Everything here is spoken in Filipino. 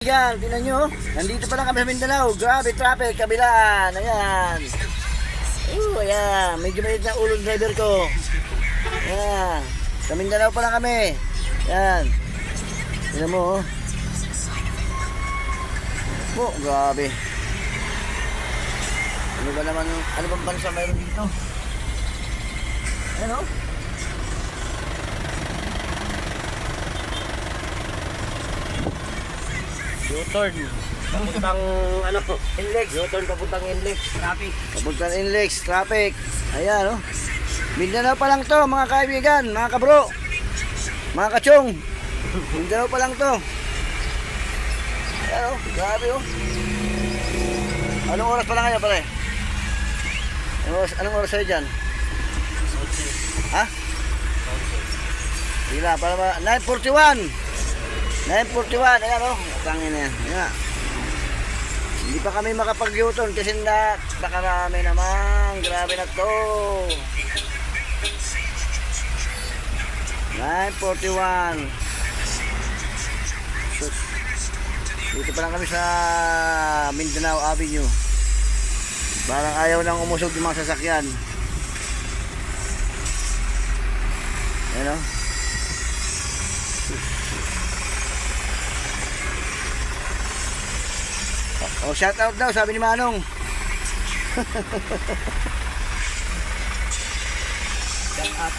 Yan, tingnan nyo. Nandito pa lang kami sa Mindanao. Grabe traffic, kabilaan. Ayan. Ayan. Medyo maliit na ulo ng driver ko. Ayan. Sa Mindanao pa lang kami. Ayan. Tingnan mo, oh. Oh, grabe. Ano ba naman, ano bang bansa mayroon dito? Ayan, oh. U-turn. Papuntang ano? Inlex. U-turn papuntang Inlex. Traffic. Papuntang Inlex, traffic. Ayan, oh. Mindanao pa lang to, mga kaibigan, mga kabro. Mga kachong. Mindanao pa lang to. Ayan, oh. Grabe, oh. Anong oras pa lang kaya, pare? Anong oras sa'yo dyan? Ha? Sila, para ba? 9:41. 9:41, ayan, oh. Tangin na yan. Ayan. Hindi pa kami makapag-U-turn kasi nakarami naman. Grabe na to. 9:41. Sus. Dito pa lang kami sa Mindanao Avenue. Parang ayaw nang umusog yung mga sasakyan. Ayan, oh. Oh, shout out daw, sabi ni Manong. Shout out.